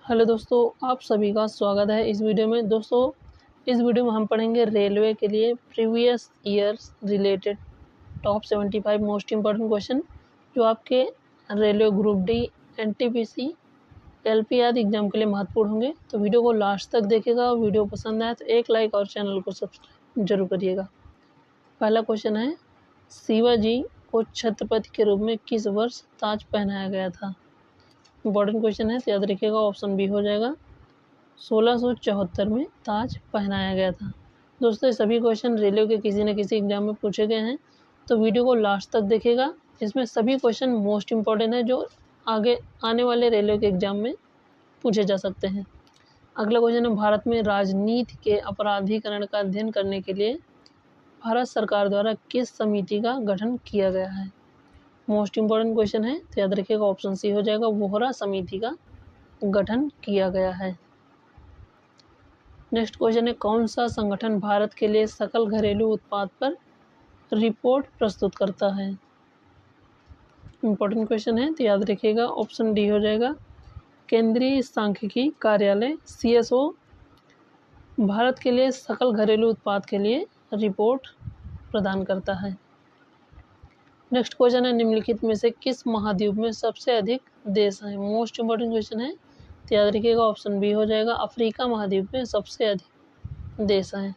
Hello दोस्तों, आप सभी का स्वागत है इस वीडियो में। दोस्तों, इस वीडियो में हम पढ़ेंगे रेलवे के लिए previous years related top 75 most important question जो आपके railway group D, NTPC, LP आदि एग्जाम के लिए महत्वपूर्ण होंगे। तो वीडियो को लास्ट तक देखेगा। वीडियो पसंद आए तो एक लाइक और चैनल को सब्सक्राइब जरूर करिएगा। पहला क्वेश्चन है, शिवाजी को छत्रपति के रूप में किस वर्ष ताज पहनाया गया था? इंपॉर्टेंट क्वेश्चन है, तो याद रखिएगा। ऑप्शन बी हो जाएगा 1674 में ताज पहनाया गया था। दोस्तों, ये सभी क्वेश्चन रेलवे के किसी न किसी एग्जाम में पूछे गए हैं, तो वीडियो को लास्ट तक देखेगा। इसमें सभी क्वेश्चन मोस्ट इम्पॉर्टेंट है जो आगे आने वाले रेलवे के एग्जाम में पूछे जा सकते हैं। अगला क्वेश्चन है, भारत में राजनीति के अपराधीकरण का अध्ययन करने के लिए भारत सरकार द्वारा किस समिति का गठन किया गया है? मोस्ट इम्पॉर्टेंट क्वेश्चन है, तो याद रखिएगा। ऑप्शन सी हो जाएगा, वोहरा समिति का गठन किया गया है। नेक्स्ट क्वेश्चन है, कौन सा संगठन भारत के लिए सकल घरेलू उत्पाद पर रिपोर्ट प्रस्तुत करता है? इंपॉर्टेंट क्वेश्चन है, तो याद रखिएगा। ऑप्शन डी हो जाएगा, केंद्रीय सांख्यिकी कार्यालय CSO भारत के लिए सकल घरेलू उत्पाद के लिए रिपोर्ट प्रदान करता है। नेक्स्ट क्वेश्चन है, निम्नलिखित में से किस महाद्वीप में सबसे अधिक देश हैं? मोस्ट इम्पोर्टेंट क्वेश्चन है, तो याद रखिएगा। ऑप्शन बी हो जाएगा, अफ्रीका महाद्वीप में सबसे अधिक देश हैं।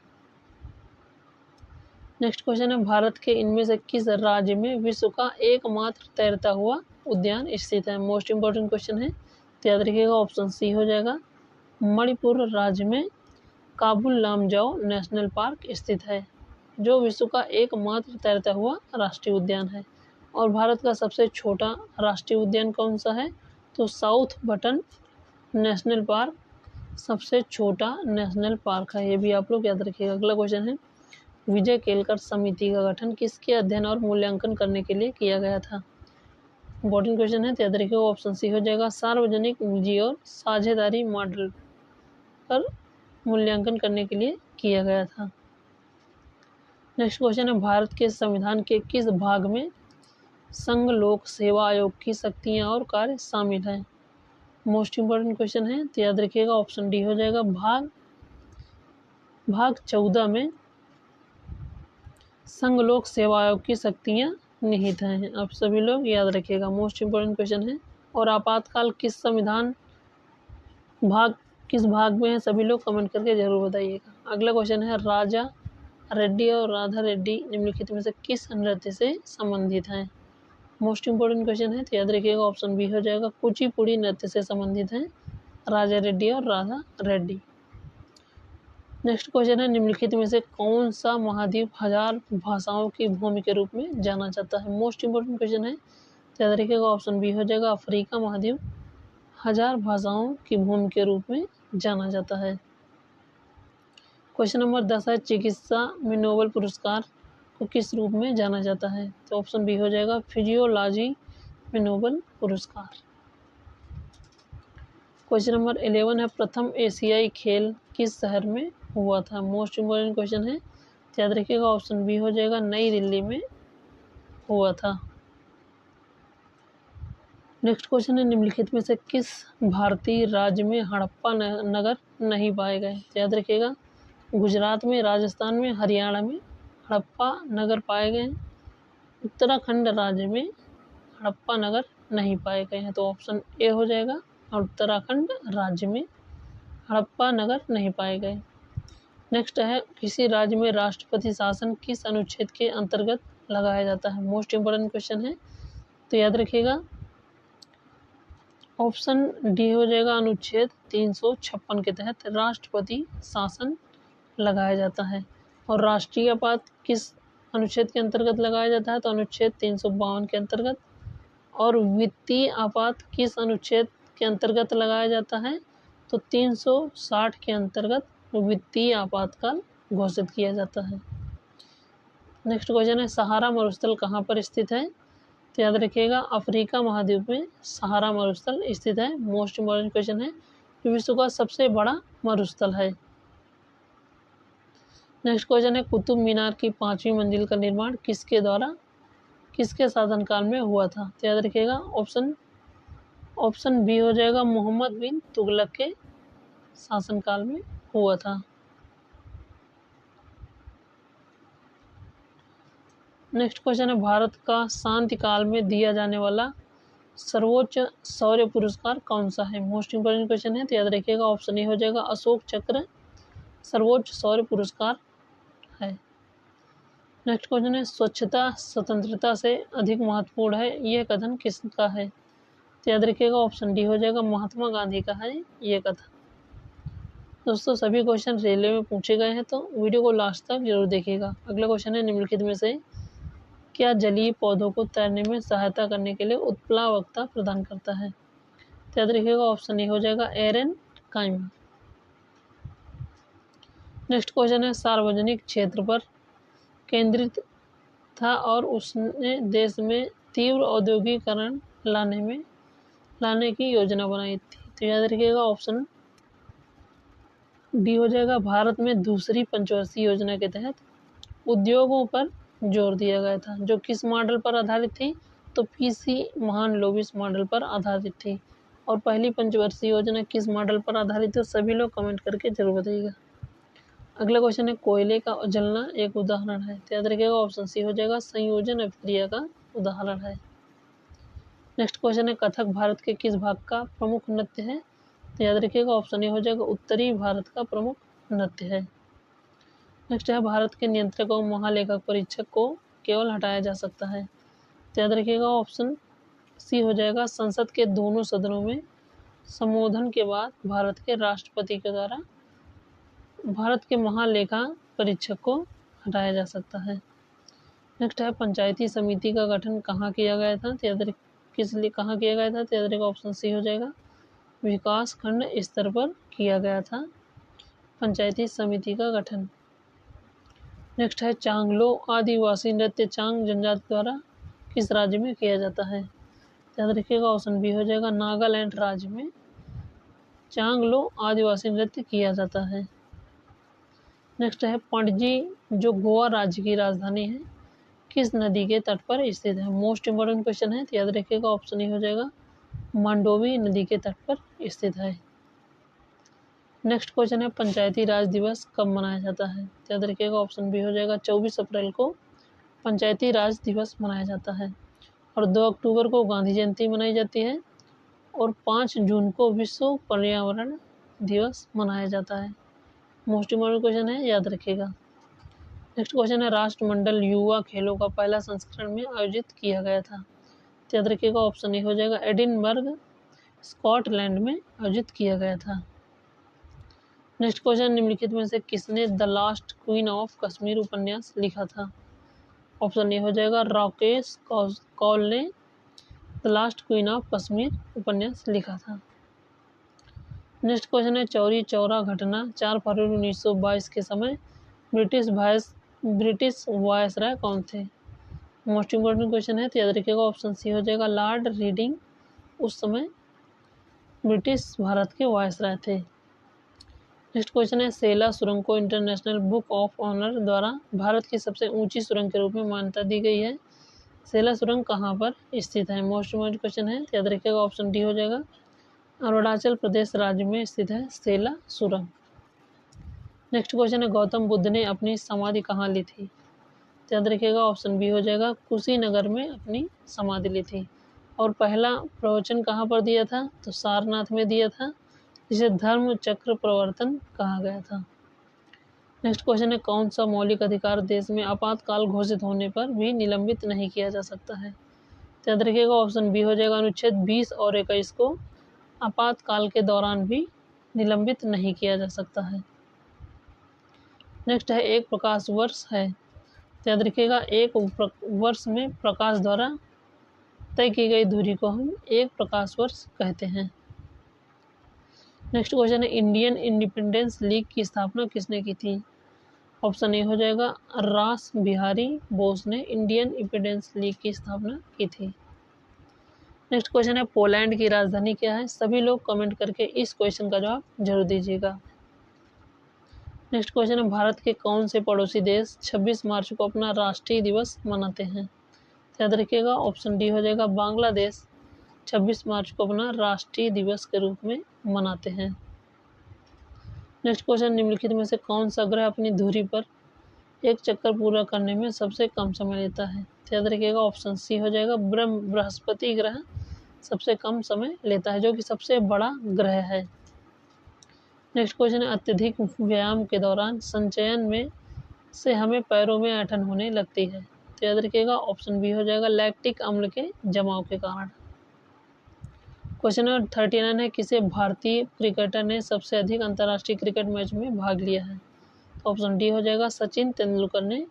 नेक्स्ट क्वेश्चन है, भारत के इनमें से किस राज्य में विश्व का एकमात्र तैरता हुआ उद्यान स्थित है? मोस्ट इम्पोर्टेंट क्वेश्चन है, तो याद रखिएगा। ऑप्शन सी हो जाएगा, मणिपुर राज्य में काबुल लामजाओ नेशनल पार्क स्थित है, जो विश्व का एकमात्र तैरता हुआ राष्ट्रीय उद्यान है। और भारत का सबसे छोटा राष्ट्रीय उद्यान कौन सा है? तो साउथ बटन नेशनल पार्क सबसे छोटा नेशनल पार्क है। ये भी आप लोग याद रखिएगा। अगला क्वेश्चन है, विजय केलकर समिति का गठन किसके अध्ययन और मूल्यांकन करने के लिए किया गया था? इंपॉर्टेंट क्वेश्चन है, तो याद रखिएगा। ऑप्शन सी हो जाएगा, सार्वजनिक, निजी और साझेदारी मॉडल पर मूल्यांकन करने के लिए किया गया था। नेक्स्ट क्वेश्चन है, भारत के संविधान के किस भाग में संघ लोक सेवा आयोग की शक्तियां और कार्य शामिल हैं? मोस्ट इम्पोर्टेंट क्वेश्चन है, तो याद रखिएगा। ऑप्शन डी हो जाएगा, भाग 14 में संघ लोक सेवा आयोग की शक्तियां निहित हैं। आप सभी लोग याद रखिएगा। मोस्ट इम्पोर्टेंट क्वेश्चन है। और आपातकाल किस संविधान किस भाग में है? सभी लोग कमेंट करके जरूर बताइएगा। अगला क्वेश्चन है, राजा रेड्डी और राधा रेड्डी निम्नलिखित में से किस नृत्य से संबंधित हैं? मोस्ट इम्पोर्टेंट क्वेश्चन है, तो याद रखिएगा। ऑप्शन बी हो जाएगा, कुचिपुड़ी नृत्य से संबंधित हैं राजा रेड्डी और राधा रेड्डी। नेक्स्ट क्वेश्चन है, निम्नलिखित में से कौन सा महाद्वीप 1000 भाषाओं की भूमि के रूप में जाना जाता है? मोस्ट इम्पोर्टेंट क्वेश्चन है, तो याद रखिएगा। ऑप्शन बी हो जाएगा, अफ्रीका महाद्वीप 1000 भाषाओं की भूमि के रूप में जाना जाता है। क्वेश्चन नंबर 10 है, चिकित्सा में नोबेल पुरस्कार को किस रूप में जाना जाता है? तो ऑप्शन बी हो जाएगा, फिजियोलॉजी में नोबेल पुरस्कार। क्वेश्चन नंबर 11 है, प्रथम एशियाई खेल किस शहर में हुआ था? मोस्ट इम्पोर्टेंट क्वेश्चन है, तो याद रखिएगा। ऑप्शन बी हो जाएगा, नई दिल्ली में हुआ था। नेक्स्ट क्वेश्चन है, निम्नलिखित में से किस भारतीय राज्य में हड़प्पा नगर नहीं पाए गए? तो याद रखिएगा, गुजरात में, राजस्थान में, हरियाणा में हड़प्पा नगर पाए गए हैं। उत्तराखंड राज्य में हड़प्पा नगर नहीं पाए गए हैं। तो ऑप्शन ए हो जाएगा, उत्तराखंड राज्य में हड़प्पा नगर नहीं पाए गए। नेक्स्ट है, किसी राज्य में राष्ट्रपति शासन किस अनुच्छेद के अंतर्गत लगाया जाता है? मोस्ट इम्पोर्टेंट क्वेश्चन है, तो याद रखिएगा। ऑप्शन डी हो जाएगा, अनुच्छेद 356 के तहत राष्ट्रपति शासन लगाया जाता है। और राष्ट्रीय आपात किस अनुच्छेद के अंतर्गत लगाया जाता है? तो अनुच्छेद 352 के अंतर्गत। और वित्तीय आपात किस अनुच्छेद के अंतर्गत लगाया जाता है? तो 360 के अंतर्गत वित्तीय आपातकाल घोषित किया जाता है। नेक्स्ट क्वेश्चन है, सहारा मरुस्थल कहाँ पर स्थित है? तो याद रखिएगा, अफ्रीका महाद्वीप में सहारा मरुस्थल स्थित है। मोस्ट इम्पोर्टेंट क्वेश्चन है, विश्व का सबसे बड़ा मरुस्थल है। नेक्स्ट क्वेश्चन है, कुतुब मीनार की 5वीं मंजिल का निर्माण किसके द्वारा किसके शासनकाल में हुआ था? तो याद रखिएगा। ऑप्शन ऑप्शन बी हो जाएगा मोहम्मद बिन तुगलक के शासनकाल में हुआ था। नेक्स्ट क्वेश्चन है भारत का शांति काल में दिया जाने वाला सर्वोच्च शौर्य पुरस्कार कौन सा है? मोस्ट इंपोर्टेंट क्वेश्चन है, तो याद रखिएगा। ऑप्शन ए हो जाएगा अशोक चक्र सर्वोच्च शौर्य पुरस्कार है। नेक्स्ट क्वेश्चन है स्वच्छता स्वतंत्रता से अधिक महत्वपूर्ण है, यह कथन किसका है? तो याद रखिएगा ऑप्शन डी हो जाएगा महात्मा गांधी का है यह कथन। दोस्तों सभी क्वेश्चन रेलवे में पूछे गए हैं, तो वीडियो को लास्ट तक जरूर देखिएगा। अगला क्वेश्चन है निम्नलिखित में से क्या जलीय पौधों को तैरने में सहायता करने के लिए उत्प्लावकता प्रदान करता है? तो याद रखिएगा ऑप्शन ए हो जाएगा एरन काइमा। नेक्स्ट क्वेश्चन है सार्वजनिक क्षेत्र पर केंद्रित था और उसने देश में तीव्र औद्योगिकरण लाने की योजना बनाई थी। तो याद रखिएगा ऑप्शन डी हो जाएगा भारत में दूसरी पंचवर्षीय योजना के तहत उद्योगों पर जोर दिया गया था, जो किस मॉडल पर आधारित थी? तो पीसी महालनोबिस मॉडल पर आधारित थी। और पहली पंचवर्षीय योजना किस मॉडल पर आधारित है? सभी लोग कमेंट करके जरूर बताइएगा। अगला क्वेश्चन है कोयले का जलना एक उदाहरण है, तो याद रखिएगा ऑप्शन सी हो जाएगा संयोजन अभिक्रिया का उदाहरण है। नेक्स्ट क्वेश्चन है कथक भारत के किस भाग का प्रमुख नृत्य है? तो याद रखिएगा ऑप्शन ए हो जाएगा उत्तरी भारत का प्रमुख नृत्य है। नेक्स्ट है भारत के नियंत्रक और महालेखक परीक्षक को केवल हटाया जा सकता है, तो याद रखिएगा ऑप्शन सी हो जाएगा संसद के दोनों सदनों में संबोधन के बाद भारत के राष्ट्रपति के द्वारा भारत के महालेखा परीक्षक को हटाया जा सकता है। नेक्स्ट है पंचायती समिति का गठन कहाँ किया गया था? तो याद किस लिए कहाँ किया गया था? तो याद रखिएगा ऑप्शन सी हो जाएगा विकास खंड स्तर पर किया गया था पंचायती समिति का गठन। नेक्स्ट है चांगलो आदिवासी नृत्य चांग जनजाति द्वारा किस राज्य में किया जाता है? याद रखिएगा ऑप्शन बी हो जाएगा नागालैंड राज्य में चांगलो आदिवासी नृत्य किया जाता है। नेक्स्ट है पणजी जो गोवा राज्य की राजधानी है किस नदी के तट पर स्थित है? मोस्ट इंपोर्टेंट क्वेश्चन है, तो याद रखिएगा ऑप्शन ए हो जाएगा मांडोवी नदी के तट पर स्थित है। नेक्स्ट क्वेश्चन है पंचायती राज दिवस कब मनाया जाता है? तो याद रखिएगा ऑप्शन बी हो जाएगा 24 अप्रैल को पंचायती राज दिवस मनाया जाता है। और 2 अक्टूबर को गांधी जयंती मनाई जाती है और 5 जून को विश्व पर्यावरण दिवस मनाया जाता है। मोस्ट इम्पोर्टेंट क्वेश्चन है, याद रखिएगा। नेक्स्ट क्वेश्चन है राष्ट्रमंडल युवा खेलों का पहला संस्करण में आयोजित किया गया था, तो याद रखिएगा ऑप्शन ए हो जाएगा एडिनबर्ग स्कॉटलैंड में आयोजित किया गया था। नेक्स्ट क्वेश्चन निम्नलिखित में से किसने the last queen of Kashmir उपन्यास लिखा था? ऑप्शन ए हो जाएगा राकेश कौल ने the last queen of Kashmir उपन्यास लिखा था। नेक्स्ट क्वेश्चन है चौरी चौरा घटना 4 फरवरी 1922 के समय ब्रिटिश वायसराय कौन थे? मोस्ट इम्पोर्टेंट क्वेश्चन है, तो याद रखिएगा ऑप्शन सी हो जाएगा लॉर्ड रीडिंग उस समय ब्रिटिश भारत के वायसराय थे। नेक्स्ट क्वेश्चन है सेला सुरंग को इंटरनेशनल बुक ऑफ ऑनर द्वारा भारत की सबसे ऊंची सुरंग के रूप में मान्यता दी गई है। सेला सुरंग कहाँ पर स्थित है? मोस्ट इम्पोर्टेंट क्वेश्चन है, याद रखिएगा ऑप्शन डी हो जाएगा अरुणाचल प्रदेश राज्य में स्थित है सेला सुरंग। नेक्स्ट क्वेश्चन है गौतम बुद्ध ने अपनी समाधि कहाँ ली थी? याद रखिएगा ऑप्शन बी हो जाएगा कुशीनगर में अपनी समाधि ली थी। और पहला प्रवचन कहाँ पर दिया था? तो सारनाथ में दिया था, जिसे धर्म चक्र प्रवर्तन कहा गया था। नेक्स्ट क्वेश्चन है कौन सा मौलिक अधिकार देश में आपातकाल घोषित होने पर भी निलंबित नहीं किया जा सकता है? तो याद रखिएगा ऑप्शन बी हो जाएगा अनुच्छेद 20 और 21 को आपातकाल के दौरान भी निलंबित नहीं किया जा सकता है। नेक्स्ट है एक प्रकाश वर्ष है, तो याद रखिएगा एक वर्ष में प्रकाश द्वारा तय की गई दूरी को हम एक प्रकाश वर्ष कहते हैं। नेक्स्ट क्वेश्चन है इंडियन इंडिपेंडेंस लीग की स्थापना किसने की थी? ऑप्शन ए हो जाएगा रास बिहारी बोस ने इंडियन इंडिपेंडेंस लीग की स्थापना की थी। नेक्स्ट क्वेश्चन है पोलैंड की राजधानी क्या है? सभी लोग कमेंट करके इस क्वेश्चन का जवाब जरूर दीजिएगा। नेक्स्ट क्वेश्चन है भारत के कौन से पड़ोसी देश 26 मार्च को अपना राष्ट्रीय दिवस मनाते हैं? याद रखिएगा ऑप्शन डी हो जाएगा बांग्लादेश 26 मार्च को अपना राष्ट्रीय दिवस के रूप में मनाते हैं। नेक्स्ट क्वेश्चन, निम्नलिखित में से कौन सा ग्रह अपनी धुरी पर एक चक्कर पूरा करने में सबसे कम समय लेता है? तो याद रखिएगा ऑप्शन सी हो जाएगा, बृहस्पति ग्रह सबसे कम समय लेता है, जो कि सबसे बड़ा ग्रह है। नेक्स्ट क्वेश्चन है, अत्यधिक व्यायाम के दौरान संचयन में से हमें पैरों में ऐंठन होने लगती है। तो याद रखिएगा ऑप्शन बी हो जाएगा, लैक्टिक अम्ल के जमाव के कारण। क्वेश्चन नंबर 39 है, किसे भारतीय क्रिकेटर ने सबसे अधिक अंतर्राष्ट्रीय क्रिकेट मैच में भाग लिया है? तो ऑप्शन डी हो जाएगा, सचिन तेंदुलकर ने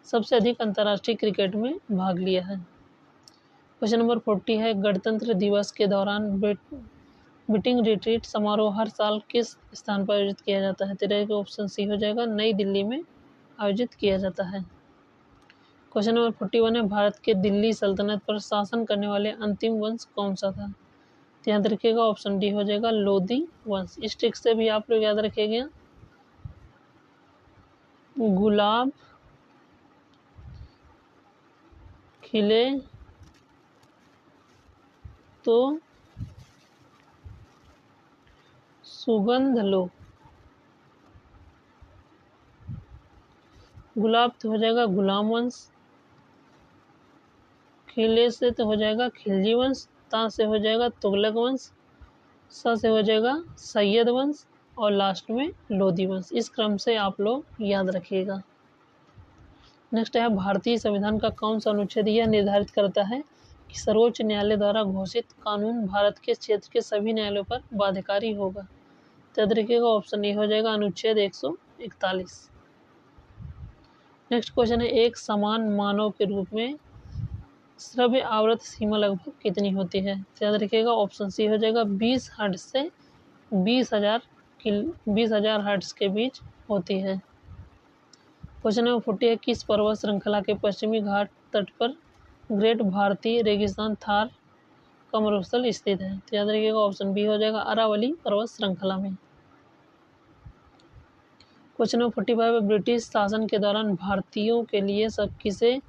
सबसे अधिक अंतर्राष्ट्रीय क्रिकेट में भाग लिया है। क्वेश्चन नंबर 40 है, गणतंत्र दिवस के दौरान बीटिंग रिट्रीट समारोह हर साल किस स्थान पर आयोजित किया जाता है? तेरा ऑप्शन सी हो जाएगा, नई दिल्ली में आयोजित किया जाता है। क्वेश्चन नंबर 41 है, भारत के दिल्ली सल्तनत पर शासन करने वाले अंतिम वंश कौन सा था? तो याद रखिएगा ऑप्शन डी हो जाएगा, लोधी वंश। इस ट्रिक से भी आप लोग याद रखिएगा, गुलाब खिले तो सुगंध लो। गुलाब तो हो जाएगा गुलाम वंश, खिले से तो हो जाएगा खिलजी वंश, ता से हो जाएगा तुगलक वंश, सा से हो जाएगा सैयद वंश और लास्ट में लोधी वंश। इस क्रम से आप लोग याद रखिएगा। नेक्स्ट है, भारतीय संविधान का कौन सा अनुच्छेद यह निर्धारित करता है कि सर्वोच्च न्यायालय द्वारा घोषित कानून भारत के क्षेत्र के सभी न्यायालयों पर बाध्यकारी होगा? तो याद रखिएगा ऑप्शन ए हो जाएगा, अनुच्छेद 141। नेक्स्ट क्वेश्चन है, एक समान मानव के रूप में श्रव्य आवृत्ति सीमा लगभग कितनी होती है? तो याद रखिएगा ऑप्शन सी हो जाएगा, 20 हर्ट्ज से 20,000 हर्ट्ज के बीच होती है। क्वेश्चन नंबर 40 है, किस पर्वत श्रृंखला के पश्चिमी घाट तट पर ग्रेट भारतीय रेगिस्तान थार का मरुस्थल स्थित है? तो याद रखिएगा ऑप्शन बी हो जाएगा, अरावली पर्वत श्रृंखला में। क्वेश्चन नंबर 45 है, ब्रिटिश शासन के दौरान भारतीयों के लिए सब किसे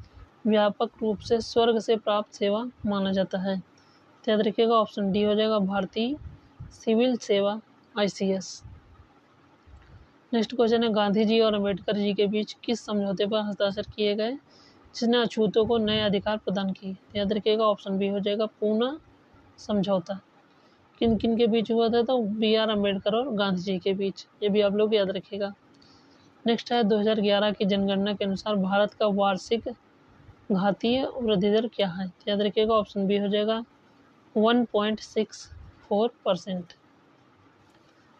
व्यापक रूप से स्वर्ग से प्राप्त सेवा माना जाता है? तो याद रखिएगा ऑप्शन डी हो जाएगा, भारतीय सिविल सेवा ICS। नेक्स्ट क्वेश्चन है, गांधी जी और अम्बेडकर जी के बीच किस समझौते पर हस्ताक्षर किए गए जिसने अछूतों को नए अधिकार प्रदान किए? तो याद रखिएगा ऑप्शन बी हो जाएगा, पूना समझौता। किन किन के बीच हुआ था? तो BR अम्बेडकर और गांधी जी के बीच। ये भी आप लोग याद रखिएगा। नेक्स्ट है, 2011 की जनगणना के अनुसार भारत का वार्षिक घातीय वृद्धि दर क्या है? तो याद रखिएगा ऑप्शन बी हो जाएगा, 1.64%।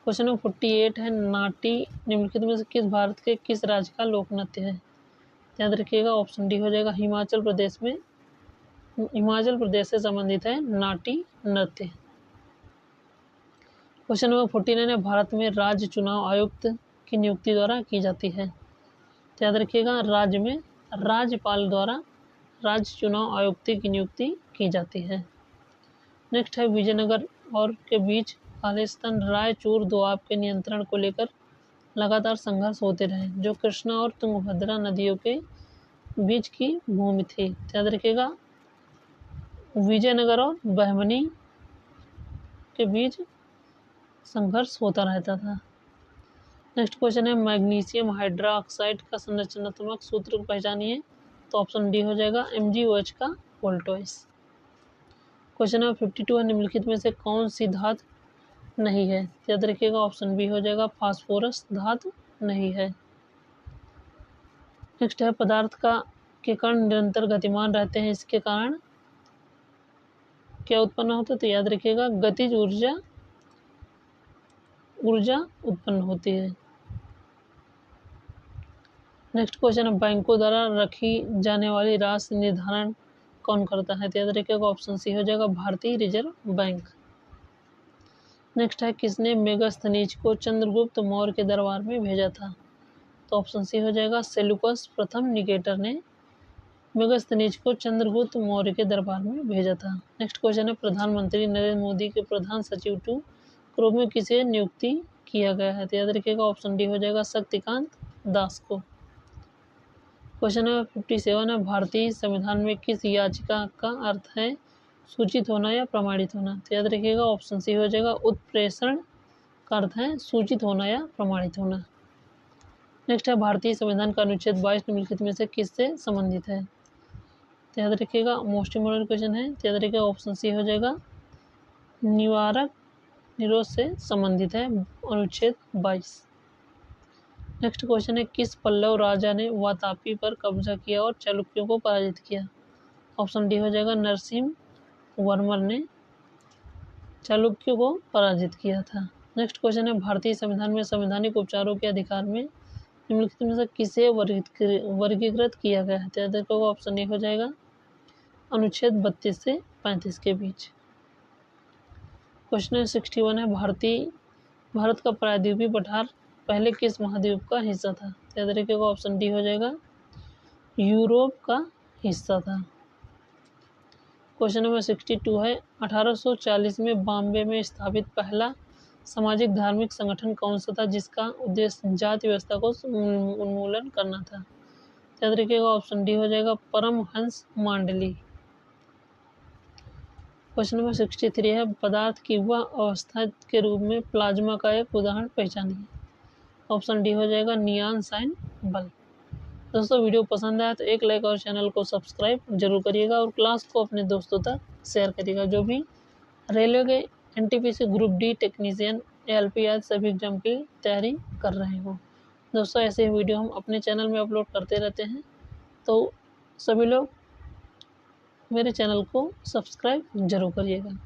क्वेश्चन नंबर 48 है, नाटी निम्नलिखित में से किस भारत के किस राज्य का लोक नृत्य है? याद रखिएगा ऑप्शन डी हो जाएगा, हिमाचल प्रदेश से संबंधित है नाटी नृत्य। क्वेश्चन नंबर 49 है, भारत में राज्य चुनाव आयुक्त की नियुक्ति द्वारा की जाती है? तो याद रखिएगा, राज्य में राज्यपाल द्वारा राज्य चुनाव आयुक्त की नियुक्ति की जाती है। नेक्स्ट है, विजयनगर और के बीच खालिस्तान रायचूर दोआब के नियंत्रण को लेकर लगातार संघर्ष होते रहे, जो कृष्णा और तुंगभद्रा नदियों के बीच की भूमि थी। याद रखिएगा, विजयनगर और बहमनी के बीच संघर्ष होता रहता था। नेक्स्ट क्वेश्चन है, मैग्नीशियम हाइड्रोक्साइड का संरचनात्मक सूत्र पहचानिए? तो ऑप्शन डी हो जाएगा, MgOH का वोल्टोइस। क्वेश्चन नंबर 52 है, निम्नलिखित में से कौन सी धातु नहीं है? याद रखिएगा ऑप्शन बी हो जाएगा, फास्फोरस धातु नहीं है। नेक्स्ट है, पदार्थ के कण निरंतर गतिमान रहते हैं, इसके कारण क्या उत्पन्न होता है? तो याद रखिएगा, गतिज ऊर्जा उत्पन्न होती है। नेक्स्ट क्वेश्चन है, बैंकों द्वारा रखी जाने वाली राशि निर्धारण कौन करता है? तो याद रखिएगा ऑप्शन सी हो जाएगा, भारतीय रिजर्व बैंक। नेक्स्ट है, किसने मेगास्थनीज को चंद्रगुप्त मौर्य के दरबार में भेजा था? तो ऑप्शन सी हो जाएगा, सेल्यूकस प्रथम निकेटर ने मेगास्थनीज को चंद्रगुप्त मौर्य के दरबार में भेजा था। नेक्स्ट क्वेश्चन है, प्रधानमंत्री नरेंद्र मोदी के प्रधान सचिव टू के रूप में किसे नियुक्ति किया गया है? तो याद रखिएगा ऑप्शन डी हो जाएगा, शक्तिकांत दास को। क्वेश्चन नंबर 57 है, भारतीय संविधान में किस याचिका का अर्थ है सूचित होना या प्रमाणित होना, तो याद रखिएगा ऑप्शन सी हो जाएगा। उत्प्रेषण का अर्थ है सूचित होना या प्रमाणित होना। नेक्स्ट है भारतीय संविधान का अनुच्छेद 22 निम्नलिखित में से किससे संबंधित है, तो याद रखिएगा मोस्ट इम्पोर्टेंट क्वेश्चन है, तो याद रखिएगा ऑप्शन सी हो जाएगा निवारक निरोध से संबंधित है अनुच्छेद 22। नेक्स्ट क्वेश्चन है किस पल्लव राजा ने वातापी पर कब्जा किया और चालुक्यों को पराजित किया, ऑप्शन डी हो जाएगा नरसिम्हवर्मन ने चालुक्यों को पराजित किया था। नेक्स्ट क्वेश्चन है भारतीय संविधान में संवैधानिक उपचारों के अधिकार में निम्नलिखित में से किसे वर्गीकृत किया गया है, तो याद रखिएगा ऑप्शन ए हो जाएगा अनुच्छेद 32 से 35 के बीच। क्वेश्चन 61 है भारत का प्रायद्वीपीय पठार पहले किस महाद्वीप का हिस्सा था, याद रखिएगा ऑप्शन डी हो जाएगा यूरोप का हिस्सा था। क्वेश्चन नंबर 62 है 1840 में बॉम्बे में स्थापित पहला सामाजिक धार्मिक संगठन कौन सा था जिसका उद्देश्य जाति व्यवस्था को उन्मूलन करना था, याद रखिएगा ऑप्शन डी हो जाएगा परमहंस मंडली। क्वेश्चन नंबर 63 है पदार्थ की वह अवस्था के रूप में प्लाज्मा का एक उदाहरण पहचानिए, ऑप्शन डी हो जाएगा नियॉन साइन बल्ब। दोस्तों वीडियो पसंद आया तो एक लाइक और चैनल को सब्सक्राइब जरूर करिएगा और क्लास को अपने दोस्तों तक शेयर करिएगा जो भी रेलवे के NTPC group D technician LP आदि सभी एग्जाम की तैयारी कर रहे हो। दोस्तों ऐसे ही वीडियो हम अपने चैनल में अपलोड करते रहते हैं, तो सभी लोग मेरे चैनल को सब्सक्राइब जरूर करिएगा।